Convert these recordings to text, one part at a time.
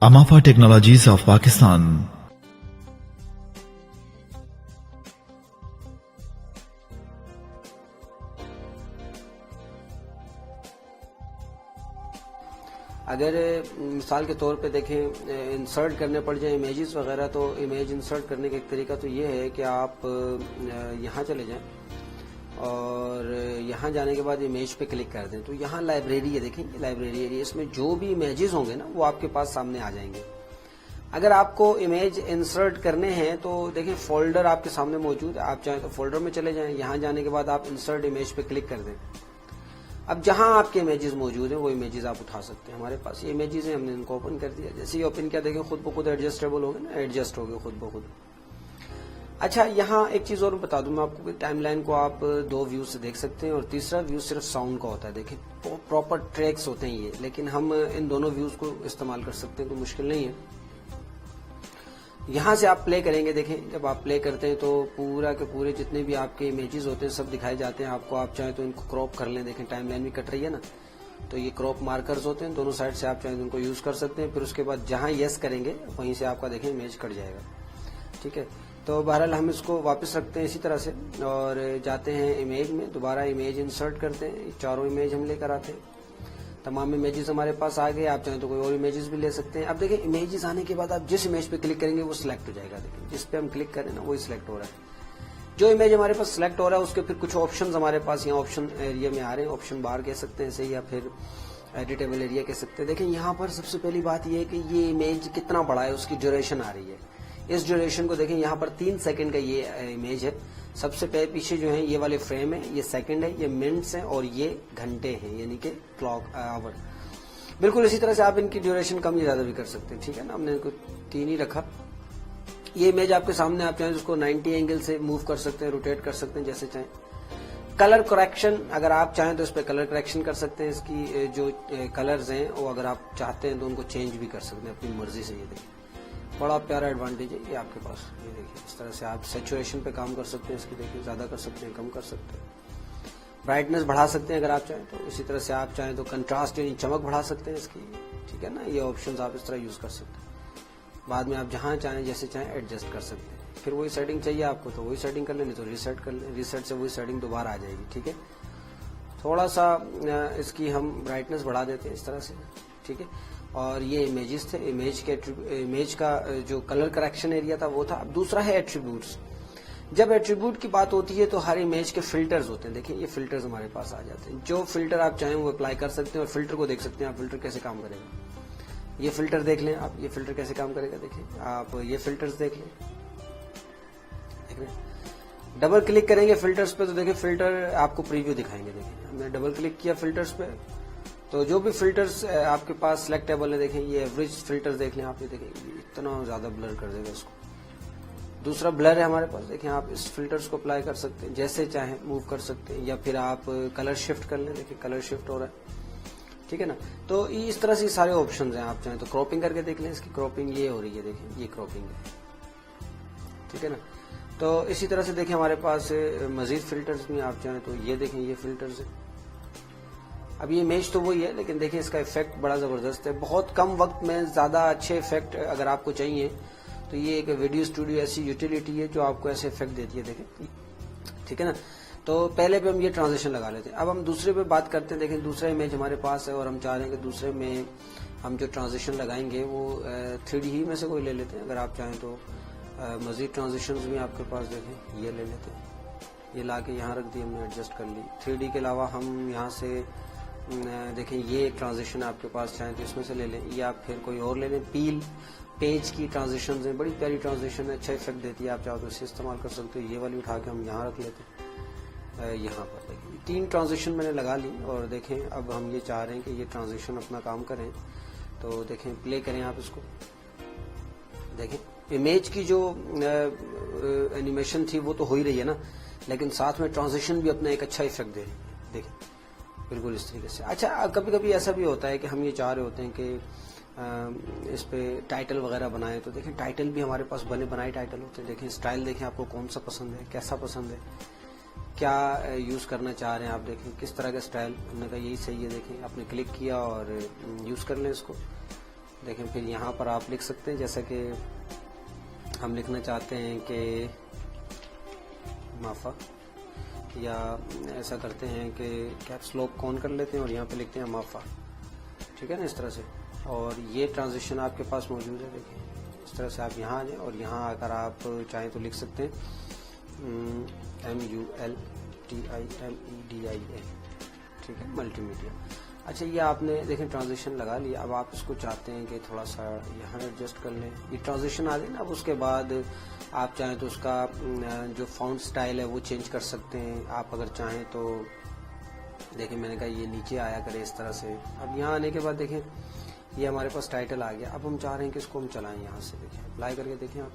Amafa Technologies of Pakistan. अगर मिसाल के तौर पे देखें इंसर्ट करने पड़ जाए इमेजेस वगैरह, तो इमेज इंसर्ट करने का एक तरीका तो ये है कि आप यहाँ चले जाएं और यहाँ जाने के बाद इमेज पे क्लिक कर दें। तो यहाँ लाइब्रेरी है, देखें लाइब्रेरी एरिया, इसमें जो भी इमेजेस होंगे ना वो आपके पास सामने आ जाएंगे। अगर आपको इमेज इंसर्ट करने हैं तो देखें फोल्डर आपके सामने मौजूद है, आप चाहें तो फोल्डर में चले जाएं। यहाँ जाने के बाद आप इंसर्ट इमेज पे क्लिक कर दें। अब जहां आपके इमेजेस मौजूद हैं वो इमेजेस आप उठा सकते हैं। हमारे पास ये इमेजेस हैं, हमने इनको ओपन कर दिया। जैसे ही ओपन किया देखें खुद ब खुद एडजस्टेबल हो गए ना, एडजस्ट हो गए खुद ब खुद। अच्छा, यहाँ एक चीज और बता दूं मैं आपको कि टाइमलाइन को आप दो व्यू से देख सकते हैं और तीसरा व्यू सिर्फ साउंड का होता है। देखें प्रॉपर ट्रैक्स होते हैं ये, लेकिन हम इन दोनों व्यूज को इस्तेमाल कर सकते हैं, तो मुश्किल नहीं है। यहाँ से आप प्ले करेंगे, देखें जब आप प्ले करते हैं तो पूरा के पूरे जितने भी आपके इमेजेस होते हैं सब दिखाए जाते हैं आपको। आप चाहें तो इनको क्रॉप कर लें, देखें टाइमलाइन भी कट रही है ना, तो ये क्रॉप मार्कर्स होते हैं दोनों साइड से, आप चाहें तो उनको यूज कर सकते हैं। फिर उसके बाद जहां यस करेंगे वहीं से आपका देखें इमेज कट जाएगा। ठीक है, तो बहरहाल हम इसको वापस रखते हैं इसी तरह से और जाते हैं इमेज में, दोबारा इमेज इंसर्ट करते हैं। चारों इमेज हम लेकर आते हैं, तमाम इमेजेस हमारे पास आ गए। आप चाहें तो कोई और इमेजेस भी ले सकते हैं। अब देखिए इमेजेस आने के बाद आप जिस इमेज पे क्लिक करेंगे वो सिलेक्ट हो जाएगा। देखिए जिस पे हम क्लिक करें ना वही सिलेक्ट हो रहा है। जो इमेज हमारे पास सिलेक्ट हो रहा है उसके फिर कुछ ऑप्शंस हमारे पास यहाँ ऑप्शन एरिया में आ रहे हैं, ऑप्शन बार कह सकते हैं ऐसे, या फिर एडिटेबल एरिया कह सकते हैं। देखिए यहाँ पर सबसे पहली बात यह है कि ये इमेज कितना बड़ा है, उसकी ड्यूरेशन आ रही है। इस ड्यूरेशन को देखें, यहाँ पर 3 सेकंड का ये इमेज है। सबसे पीछे जो है ये वाले फ्रेम है, ये सेकंड है, ये मिनट्स है और ये घंटे हैं, यानी कि क्लॉक आवर। बिल्कुल इसी तरह से आप इनकी ड्यूरेशन कम या ज्यादा भी कर सकते हैं। ठीक है ना, हमने इनको 3 ही रखा। ये इमेज आपके सामने, आप चाहें उसको 90 एंगल से मूव कर सकते हैं, रोटेट कर सकते हैं जैसे चाहें। कलर करेक्शन, अगर आप चाहें तो इस पर कलर करेक्शन कर सकते हैं। इसकी जो कलर्स हैं वो अगर आप चाहते हैं तो उनको चेंज भी कर सकते हैं अपनी मर्जी से। ये देखिए बड़ा प्यारा एडवांटेज है ये आपके पास। ये देखिए इस तरह से आप सैचुरेशन पे काम कर सकते हैं इसकी, देखिए ज्यादा कर सकते हैं, कम कर सकते हैं, ब्राइटनेस बढ़ा सकते हैं अगर आप चाहें तो। इसी तरह से आप चाहें तो कंट्रास्ट यानी चमक बढ़ा सकते हैं इसकी। ठीक है ना, ये ऑप्शंस आप इस तरह यूज कर सकते हैं। बाद में आप जहां चाहें जैसे चाहें एडजस्ट कर सकते हैं। फिर वही सेटिंग चाहिए आपको तो वही सेटिंग कर लें, तो रीसेट कर लें, रीसेट से वही सेटिंग दोबारा आ जाएगी। ठीक है, थोड़ा सा इसकी हम ब्राइटनेस बढ़ा देते हैं इस तरह से। ठीक है, और ये इमेजेस थे, इमेज का जो कलर करेक्शन एरिया था वो था। अब दूसरा है एट्रीब्यूट्स। जब एट्रीब्यूट की बात होती है तो हर इमेज के फिल्टर्स होते हैं। देखिए ये फिल्टर्स हमारे पास आ जाते हैं। जो फिल्टर आप चाहें वो अप्लाई कर सकते हैं और फिल्टर को देख सकते हैं आप, फिल्टर कैसे काम करेगा। ये फिल्टर देख लें आप, ये फिल्टर कैसे काम करेगा। देखिए आप ये फिल्टर्स देख लें, डबल क्लिक करेंगे फिल्टर्स पे तो देखिए फिल्टर आपको प्रीव्यू दिखाएंगे। देखिए हमने डबल क्लिक किया फिल्टर्स पे तो जो भी फिल्टर्स आपके पास सिलेक्टेबल है, देखें ये एवरेज फिल्टर देख लें आप, ये देखें इतना ज्यादा ब्लर कर देगा इसको। दूसरा ब्लर है हमारे पास, देखें आप इस फिल्टर्स को अप्लाई कर सकते हैं, जैसे चाहें मूव कर सकते हैं, या फिर आप कलर शिफ्ट कर लें। देखिए कलर शिफ्ट हो रहा है। ठीक है ना, तो इस तरह से सारे ऑप्शंस हैं। आप चाहें तो क्रॉपिंग करके देख लें, इसकी क्रॉपिंग ये हो रही है, देखें ये क्रॉपिंग है। ठीक है ना, तो इसी तरह से देखें हमारे पास मजीद फिल्टर्स भी, आप चाहें तो ये देखें ये फिल्टर्स है। अब ये इमेज तो वही है, लेकिन देखिए इसका इफेक्ट बड़ा जबरदस्त है। बहुत कम वक्त में ज्यादा अच्छे इफेक्ट अगर आपको चाहिए तो ये एक वीडियो स्टूडियो ऐसी यूटिलिटी है जो आपको ऐसे इफेक्ट देती है। देखें ठीक है ना, तो पहले पे हम ये ट्रांजिशन लगा लेते हैं। अब हम दूसरे पे बात करते हैं। देखें दूसरा इमेज हमारे पास है और हम चाह रहे हैं कि दूसरे में हम जो ट्रांजिशन लगाएंगे वो 3D ही में से कोई ले लेते हैं। अगर आप चाहें तो मजीद ट्रांजिशन भी आपके पास देखें ये ले लेते हैं। ये ला के यहाँ रख दी, हमने एडजस्ट कर ली। 3D के अलावा हम यहाँ से देखें ये एक ट्रांजिशन आपके पास, चाहें तो इसमें से ले लें या फिर कोई और ले लें। पील पेज की ट्रांजिशन है, बड़ी प्यारी ट्रांजिशन है, अच्छा इफेक्ट देती है। आप चाहो तो इसे इस्तेमाल कर सकते हो। ये वाली उठा के हम यहाँ रख लेते हैं। यहाँ पर देखिए 3 ट्रांजिशन मैंने लगा ली और देखें अब हम ये चाह रहे हैं कि ये ट्रांजिशन अपना काम करें। तो देखें प्ले करें आप इसको, देखें इमेज की जो एनिमेशन थी वो तो हो ही रही है ना, लेकिन साथ में ट्रांजिशन भी अपना एक अच्छा इफेक्ट दे रही है। देखें बिल्कुल इस तरीके से। अच्छा कभी कभी ऐसा भी होता है कि हम ये चाह रहे होते हैं कि इस पे टाइटल वगैरह बनाए, तो देखें टाइटल भी हमारे पास बनाए टाइटल होते हैं। देखें स्टाइल देखें आपको कौन सा पसंद है, कैसा पसंद है, क्या यूज करना चाह रहे हैं आप। देखें किस तरह का स्टाइल, हमने कहा यही सही है। देखें आपने क्लिक किया और यूज कर लें इसको। देखें फिर यहाँ पर आप लिख सकते हैं, जैसा कि हम लिखना चाहते हैं कि माफा, या ऐसा करते हैं कि कैप्स लॉक ऑन कर लेते हैं और यहाँ पे लिखते हैं माफा, ठीक है ना, इस तरह से। और ये ट्रांजिशन आपके पास मौजूद है, देखिए इस तरह से आप यहाँ आ जाए और यहाँ आकर आप चाहें तो लिख सकते हैं MULTIMEDIA, ठीक है, मल्टीमीडिया। अच्छा, ये आपने देखें ट्रांजिशन लगा लिया। अब आप इसको चाहते हैं कि थोड़ा सा यहाँ एडजस्ट कर लें, ये ट्रांजिशन आ गई ना। अब उसके बाद आप चाहें तो उसका जो फॉन्ट स्टाइल है वो चेंज कर सकते हैं। आप अगर चाहें तो देखें, मैंने कहा ये नीचे आया करे इस तरह से। अब यहाँ आने के बाद देखें ये हमारे पास टाइटल आ गया। अब हम चाह रहे हैं कि इसको हम चलाएं यहाँ से, देखें अप्लाई करके देखें आप,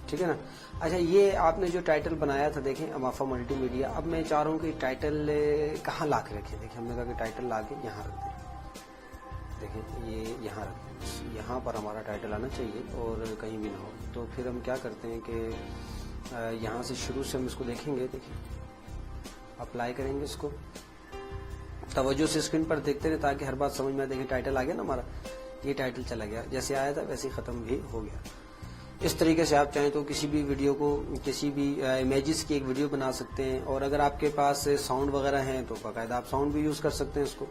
ठीक है ना। अच्छा, ये आपने जो टाइटल बनाया था देखें अमाफा मल्टीमीडिया, अब मैं चाह रहा हूँ कि टाइटल कहाँ ला के रखें। देखिए हमने कहा कि टाइटल ला के यहाँ रख दें, देखें ये यहाँ रख दें, यहाँ पर हमारा टाइटल आना चाहिए और कहीं भी ना हो। तो फिर हम क्या करते हैं कि यहाँ से शुरू से हम इसको देखेंगे, देखिए अप्लाई करेंगे इसको, तवज्जो से स्क्रीन पर देखते रहे ताकि हर बात समझ में आए। देखिए टाइटल आ गया ना हमारा, ये टाइटल चला गया, जैसे आया था वैसे ही ख़त्म भी हो गया। इस तरीके से आप चाहें तो किसी भी वीडियो को, किसी भी इमेजेस की एक वीडियो बना सकते हैं। और अगर आपके पास साउंड वगैरह हैं तो बाकायदा आप साउंड भी यूज़ कर सकते हैं इसको।